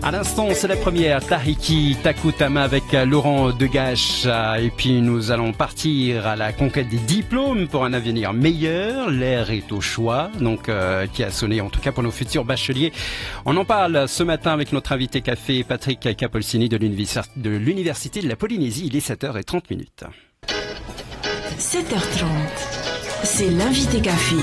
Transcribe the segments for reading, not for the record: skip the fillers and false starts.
À l'instant, c'est la première, Tahiki Takutama avec Laurent Degache. Et puis nous allons partir à la conquête des diplômes pour un avenir meilleur. L'air est au choix, donc qui a sonné en tout cas pour nos futurs bacheliers. On en parle ce matin avec notre invité café Patrick Capolsini de l'Université de la Polynésie. Il est 7h30. 7h30, c'est l'invité café.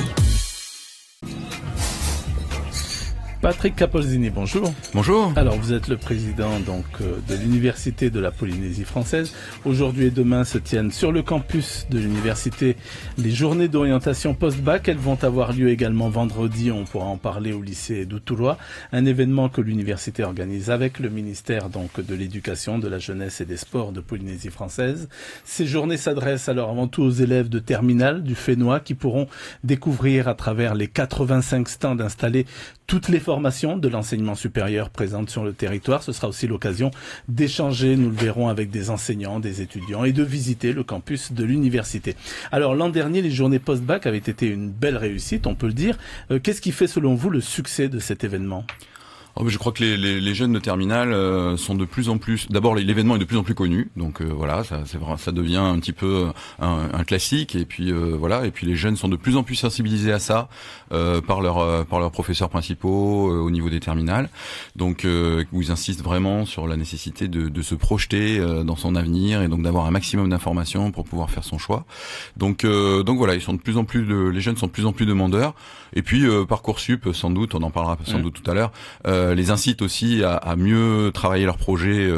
Patrick Capolsini, bonjour. Bonjour. Alors, vous êtes le président de l'Université de la Polynésie française. Aujourd'hui et demain se tiennent sur le campus de l'université les journées d'orientation post-bac. Elles vont avoir lieu également vendredi, on pourra en parler au lycée d'Uturoa, un événement que l'université organise avec le ministère de l'Éducation, de la Jeunesse et des Sports de Polynésie française. Ces journées s'adressent alors avant tout aux élèves de terminale du Fénois qui pourront découvrir à travers les 85 stands installés toutes les formations de l'enseignement supérieur présentes sur le territoire. Ce sera aussi l'occasion d'échanger, nous le verrons, avec des enseignants, des étudiants et de visiter le campus de l'université. Alors l'an dernier, les journées post-bac avaient été une belle réussite, on peut le dire. Qu'est-ce qui fait selon vous le succès de cet événement ? Je crois que les jeunes de terminale sont de plus en plus. D'abord, l'événement est de plus en plus connu, donc voilà, ça devient un petit peu un classique. Et puis voilà, et puis les jeunes sont de plus en plus sensibilisés à ça par leurs professeurs principaux au niveau des terminales. Donc, où ils insistent vraiment sur la nécessité de se projeter dans son avenir et donc d'avoir un maximum d'informations pour pouvoir faire son choix. Donc voilà, ils sont de plus en plus les jeunes sont de plus en plus demandeurs. Et puis Parcoursup, sans doute, on en parlera sans doute tout à l'heure. Les incite aussi à mieux travailler leurs projets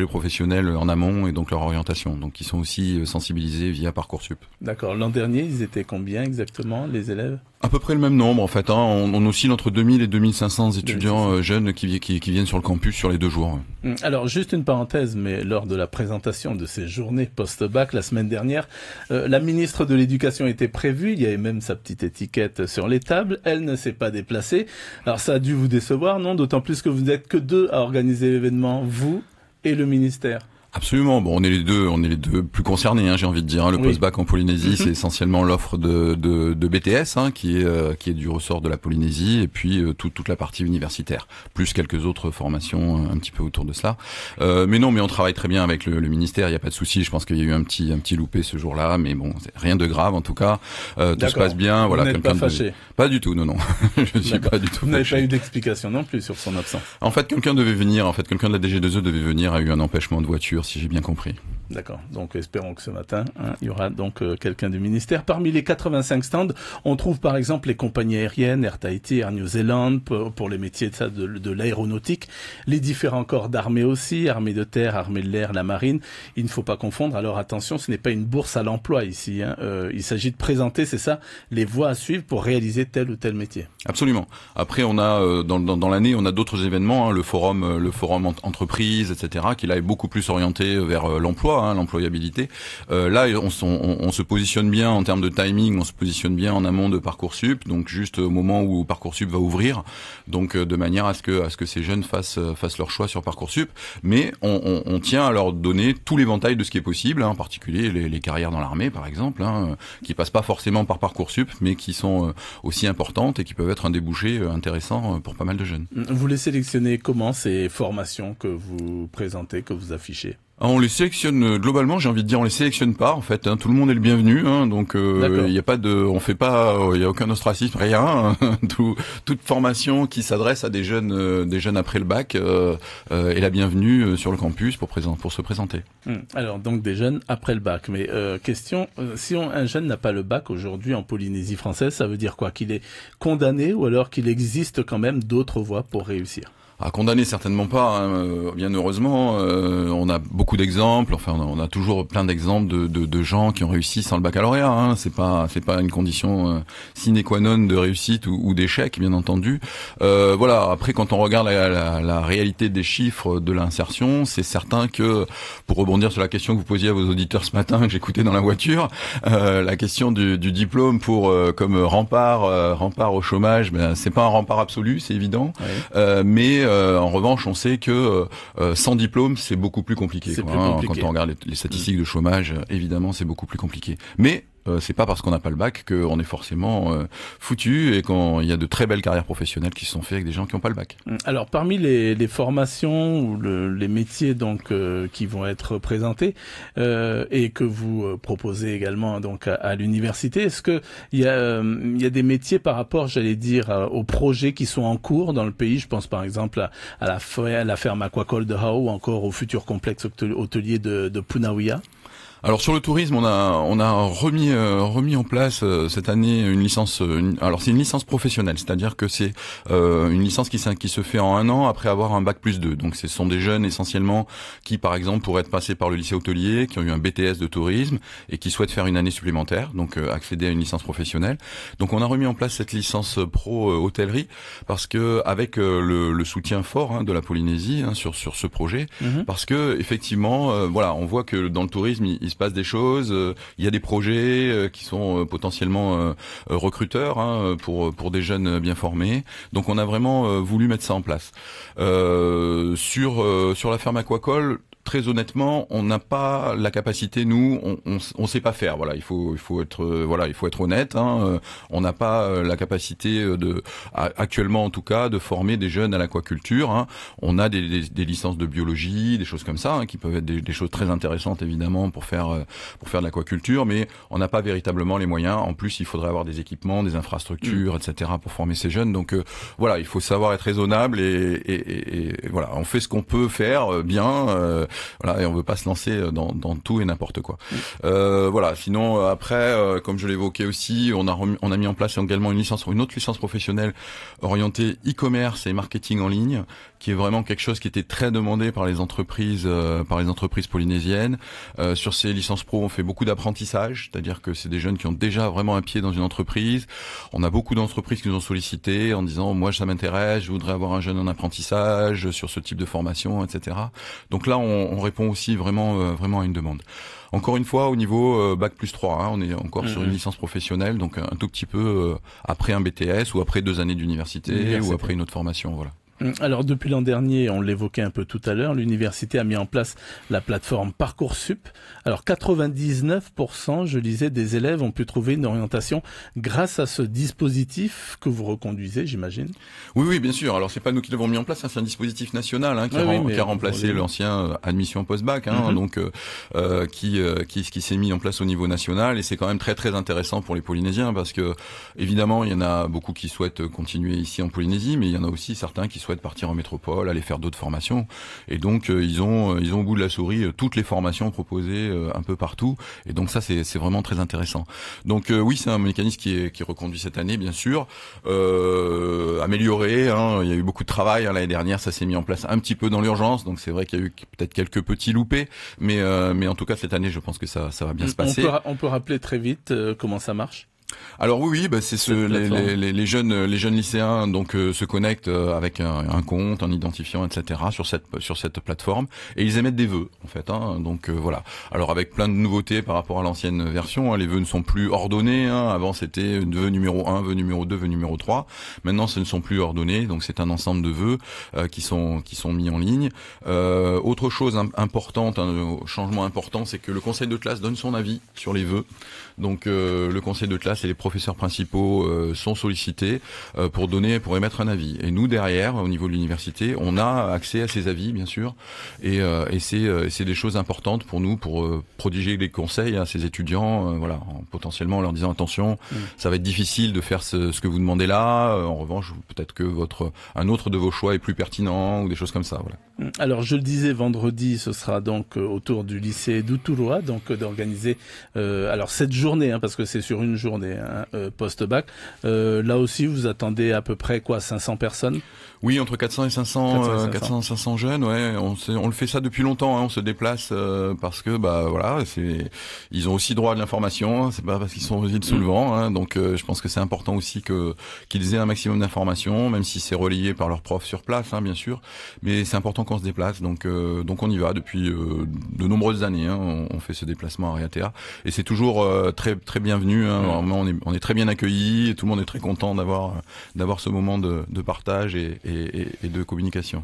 professionnels en amont et donc leur orientation. Donc ils sont aussi sensibilisés via Parcoursup. D'accord. L'an dernier, ils étaient combien exactement, les élèves ? À peu près le même nombre en fait. On oscille entre 2000 et 2500 étudiants jeunes qui viennent sur le campus sur les 2 jours. Alors juste une parenthèse, mais lors de la présentation de ces journées post-bac la semaine dernière, la ministre de l'Éducation était prévue, il y avait même sa petite étiquette sur les tables, elle ne s'est pas déplacée. Alors ça a dû vous décevoir, non ? D'autant plus que vous n'êtes que 2 à organiser l'événement, vous et le ministère. Absolument. Bon, on est les deux plus concernés, j'ai envie de dire. Le post-bac en Polynésie, c'est essentiellement l'offre de BTS, qui est du ressort de la Polynésie, et puis toute la partie universitaire, plus quelques autres formations un petit peu autour de cela. Mais on travaille très bien avec le ministère. Il n'y a pas de souci. Je pense qu'il y a eu un petit loupé ce jour-là, mais bon, rien de grave en tout cas. Tout se passe bien. Vous n'êtes pas fâché ? Pas du tout. Non. Je ne suis pas du tout. Vous n'avez pas eu d'explication non plus sur son absence. En fait, quelqu'un de la DG2E devait venir, a eu un empêchement de voiture, si j'ai bien compris. D'accord. Donc, espérons que ce matin, il y aura donc quelqu'un du ministère. Parmi les 85 stands, on trouve par exemple les compagnies aériennes, Air Tahiti, Air New Zealand, pour les métiers de l'aéronautique, les différents corps d'armée aussi, armée de terre, armée de l'air, la marine. Il ne faut pas confondre. Alors attention, ce n'est pas une bourse à l'emploi ici. Il s'agit de présenter, c'est ça, les voies à suivre pour réaliser tel ou tel métier. Absolument. Après, on a dans l'année, on a d'autres événements, le forum entreprise, etc., qui là est beaucoup plus orienté vers l'emploi. L'employabilité. Là, on se positionne bien en termes de timing, on se positionne bien en amont de Parcoursup, donc juste au moment où Parcoursup va ouvrir, donc de manière à ce que ces jeunes fassent leur choix sur Parcoursup. Mais on tient à leur donner tout l'éventail de ce qui est possible, en particulier les carrières dans l'armée, par exemple, qui passent pas forcément par Parcoursup, mais qui sont aussi importantes et qui peuvent être un débouché intéressant pour pas mal de jeunes. Vous les sélectionnez comment, ces formations que vous présentez, que vous affichez ? On les sélectionne globalement, j'ai envie de dire, on les sélectionne pas en fait. Tout le monde est le bienvenu, donc il y a pas de, on fait pas, il y a aucun ostracisme, rien. Toute formation qui s'adresse à des jeunes après le bac est la bienvenue sur le campus pour se présenter. Alors donc des jeunes après le bac, mais question, si un jeune n'a pas le bac aujourd'hui en Polynésie française, ça veut dire quoi ? Qu'il est condamné ou alors qu'il existe quand même d'autres voies pour réussir ? À condamner certainement pas, hein, bien heureusement. On a beaucoup d'exemples. Enfin, on a toujours plein d'exemples de gens qui ont réussi sans le baccalauréat. Hein. C'est pas une condition sine qua non de réussite ou d'échec, bien entendu. Voilà. Après, quand on regarde la réalité des chiffres de l'insertion, c'est certain que, pour rebondir sur la question que vous posiez à vos auditeurs ce matin que j'écoutais dans la voiture, la question du diplôme comme rempart au chômage, ben c'est pas un rempart absolu, c'est évident. Oui. Mais en revanche, on sait que sans diplôme, c'est beaucoup plus compliqué. C'est plus compliqué. Quand on regarde les statistiques de chômage, évidemment, c'est beaucoup plus compliqué. Mais c'est pas parce qu'on n'a pas le bac qu'on est forcément foutu et qu'il y a de très belles carrières professionnelles qui se sont faites avec des gens qui n'ont pas le bac. Alors parmi les formations ou les métiers donc qui vont être présentés et que vous proposez également donc à l'université, est-ce que il y a des métiers par rapport, j'allais dire, aux projets qui sont en cours dans le pays? Je pense par exemple à la ferme aquacole de Hao ou encore au futur complexe hôtelier de Punaouia. Alors sur le tourisme, on a remis en place cette année une licence. Alors c'est une licence professionnelle, c'est-à-dire que c'est une licence qui se fait en 1 an après avoir un bac plus 2. Donc ce sont des jeunes essentiellement qui, par exemple, pourraient être passés par le lycée hôtelier, qui ont eu un BTS de tourisme et qui souhaitent faire une année supplémentaire, donc accéder à une licence professionnelle. Donc on a remis en place cette licence pro hôtellerie parce que avec le soutien fort de la Polynésie sur ce projet, parce que effectivement, voilà, on voit que dans le tourisme il se passe des choses, il y a des projets qui sont potentiellement recruteurs pour des jeunes bien formés. Donc on a vraiment voulu mettre ça en place. Sur la ferme aquacole, très honnêtement, on n'a pas la capacité, nous, on sait pas faire. Voilà, il faut être honnête. On n'a pas la capacité actuellement en tout cas, de former des jeunes à l'aquaculture. On a des licences de biologie, des choses comme ça, qui peuvent être des choses très intéressantes évidemment pour faire de l'aquaculture, mais on n'a pas véritablement les moyens. En plus, il faudrait avoir des équipements, des infrastructures, etc. pour former ces jeunes. Donc voilà, il faut savoir être raisonnable et voilà, on fait ce qu'on peut faire bien. Voilà, et on veut pas se lancer dans tout et n'importe quoi. Voilà. Sinon, après, comme je l'évoquais aussi, on a mis en place également une autre licence professionnelle orientée e-commerce et marketing en ligne, qui est vraiment quelque chose qui était très demandé par les entreprises polynésiennes. Sur ces licences pro, on fait beaucoup d'apprentissage, c'est-à-dire que c'est des jeunes qui ont déjà vraiment un pied dans une entreprise. On a beaucoup d'entreprises qui nous ont sollicité en disant, moi, ça m'intéresse, je voudrais avoir un jeune en apprentissage sur ce type de formation, etc. Donc là, on répond aussi vraiment à une demande. Encore une fois, au niveau bac plus 3, on est encore sur une licence professionnelle, donc un tout petit peu après un BTS ou après 2 années d'université ou après une autre formation, voilà. Alors depuis l'an dernier, on l'évoquait un peu tout à l'heure, l'université a mis en place la plateforme Parcoursup. Alors 99%, je lisais, des élèves ont pu trouver une orientation grâce à ce dispositif que vous reconduisez, j'imagine. Oui, bien sûr. Alors c'est pas nous qui l'avons mis en place, c'est un dispositif national qui a remplacé l'ancien admission post-bac, donc qui s'est mis en place au niveau national, et c'est quand même très très intéressant pour les Polynésiens parce que évidemment il y en a beaucoup qui souhaitent continuer ici en Polynésie, mais il y en a aussi certains qui souhaitent partir en métropole, aller faire d'autres formations, et donc ils ont au bout de la souris toutes les formations proposées un peu partout, et donc ça c'est vraiment très intéressant. Donc oui, c'est un mécanisme qui est reconduit cette année, bien sûr, amélioré. Il y a eu beaucoup de travail l'année dernière, ça s'est mis en place un petit peu dans l'urgence, donc c'est vrai qu'il y a eu peut-être quelques petits loupés, mais en tout cas cette année, je pense que ça va bien se passer. On peut rappeler très vite comment ça marche? Alors oui, c'est les jeunes lycéens donc se connectent avec un compte, un identifiant, etc. sur cette plateforme, et ils émettent des vœux en fait. Donc voilà. Alors avec plein de nouveautés par rapport à l'ancienne version, les vœux ne sont plus ordonnés. Avant c'était vœu numéro 1, vœu numéro 2, vœu numéro 3. Maintenant ce ne sont plus ordonnés, donc c'est un ensemble de vœux qui sont mis en ligne. Autre chose importante, un changement important, c'est que le conseil de classe donne son avis sur les vœux. Donc le conseil de classe et les professeurs principaux sont sollicités pour émettre un avis. Et nous derrière, au niveau de l'université, on a accès à ces avis, bien sûr, et c'est des choses importantes pour nous pour prodiguer des conseils à ces étudiants, potentiellement en leur disant attention, ça va être difficile de faire ce que vous demandez là. En revanche, peut-être que un autre de vos choix est plus pertinent ou des choses comme ça. Voilà. Alors je le disais, vendredi, ce sera donc autour du lycée d'Uturua, donc d'organiser alors cette journée, parce que c'est sur une journée, hein, post-bac. Là aussi, vous attendez à peu près quoi, 500 personnes? Oui, entre 400 et 500, 500 jeunes, ouais. On le fait ça depuis longtemps, hein. On se déplace parce que voilà, ils ont aussi droit à de l'information. C'est pas parce qu'ils sont aux îles sous le vent, hein. Donc je pense que c'est important aussi qu'ils aient un maximum d'informations, même si c'est relayé par leurs profs sur place, hein, bien sûr. Mais c'est important qu'on se déplace. Donc on y va depuis de nombreuses années, hein. On fait ce déplacement à Raiatea et c'est toujours très très bienvenu, hein. Vraiment, on est très bien accueillis et tout le monde est très content d'avoir ce moment de partage et de communication.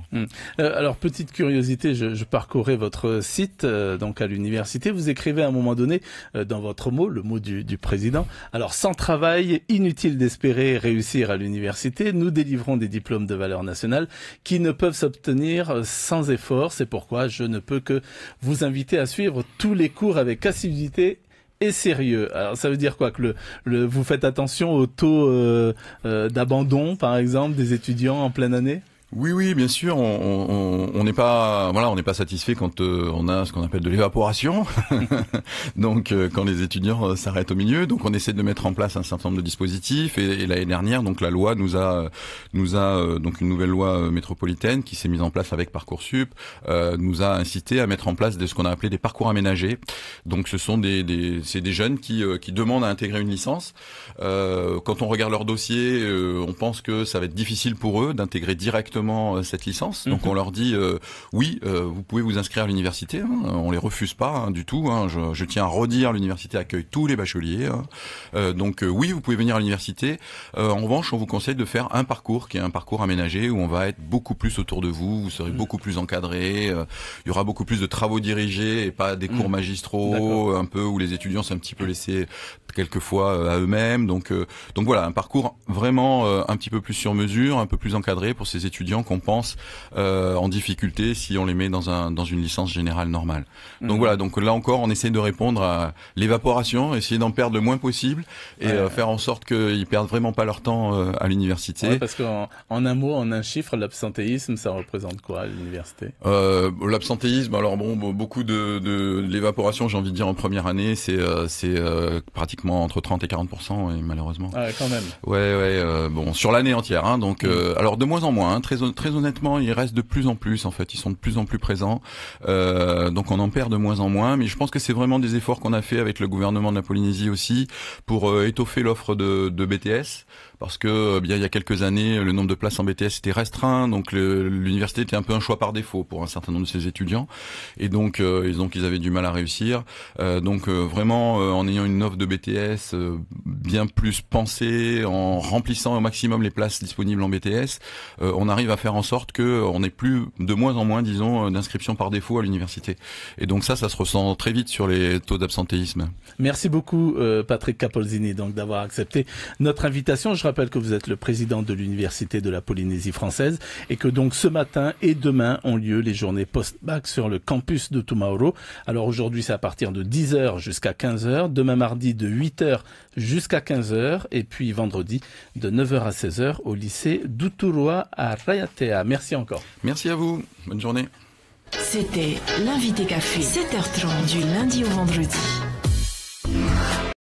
Alors, petite curiosité, je parcourais votre site donc à l'université. Vous écrivez à un moment donné dans votre mot, le mot du président. Alors, sans travail, inutile d'espérer réussir à l'université. Nous délivrons des diplômes de valeur nationale qui ne peuvent s'obtenir sans effort. C'est pourquoi je ne peux que vous inviter à suivre tous les cours avec assiduité et sérieux. Alors ça veut dire quoi, que vous faites attention au taux d'abandon, par exemple, des étudiants en pleine année? Oui, bien sûr. On n'est pas satisfait quand on a ce qu'on appelle de l'évaporation. Donc quand les étudiants s'arrêtent au milieu, donc on essaie de mettre en place un certain nombre de dispositifs. Et l'année dernière, donc la loi nous a donc une nouvelle loi métropolitaine qui s'est mise en place avec Parcoursup, nous a incité à mettre en place ce qu'on a appelé des parcours aménagés. Donc ce sont c'est des jeunes qui demandent à intégrer une licence. Quand on regarde leur dossier, on pense que ça va être difficile pour eux d'intégrer directement cette licence. Donc on leur dit oui, vous pouvez vous inscrire à l'université, hein, on les refuse pas, hein, du tout, hein. Je tiens à redire, l'université accueille tous les bacheliers, hein. Donc oui, vous pouvez venir à l'université. En revanche, on vous conseille de faire un parcours qui est un parcours aménagé où on va être beaucoup plus autour de vous serez beaucoup plus encadré, il y aura beaucoup plus de travaux dirigés et pas des cours magistraux un peu où les étudiants sont un petit peu laissés quelquefois à eux-mêmes. Donc voilà, un parcours vraiment un petit peu plus sur mesure, un peu plus encadré pour ces étudiants qu'on pense en difficulté si on les met dans une licence générale normale. Donc voilà, donc là encore on essaie de répondre à l'évaporation, essayer d'en perdre le moins possible et faire en sorte qu'ils perdent vraiment pas leur temps à l'université. Ouais, parce qu'en un mot, en un chiffre, l'absentéisme, ça représente quoi à l'université? L'absentéisme, alors bon, beaucoup de l'évaporation, j'ai envie de dire en première année, c'est pratiquement entre 30 et 40%, et malheureusement. Ah ouais, quand même. Ouais, bon, sur l'année entière, hein, donc alors de moins en moins, hein, très honnêtement, ils restent de plus en plus, en fait, ils sont de plus en plus présents, donc on en perd de moins en moins, mais je pense que c'est vraiment des efforts qu'on a fait avec le gouvernement de la Polynésie aussi pour étoffer l'offre de BTS, parce que bien il y a quelques années, le nombre de places en BTS était restreint, donc l'université était un peu un choix par défaut pour un certain nombre de ses étudiants, et donc ils avaient du mal à réussir, donc vraiment en ayant une offre de BTS bien plus pensée, en remplissant au maximum les places disponibles en BTS, on arrive à faire en sorte que on n'ait plus de moins en moins, disons, d'inscriptions par défaut à l'université. Et donc ça se ressent très vite sur les taux d'absentéisme. Merci beaucoup Patrick Capolzini donc d'avoir accepté notre invitation. Je rappelle que vous êtes le président de l'Université de la Polynésie française et que donc ce matin et demain ont lieu les journées post-bac sur le campus de Tumaoro. Alors aujourd'hui c'est à partir de 10h jusqu'à 15h, demain mardi de 8h jusqu'à 15h et puis vendredi de 9h à 16h au lycée d'Uturua à Raiatea. Merci encore. Merci à vous. Bonne journée. C'était l'invité café, 7h30 du lundi au vendredi.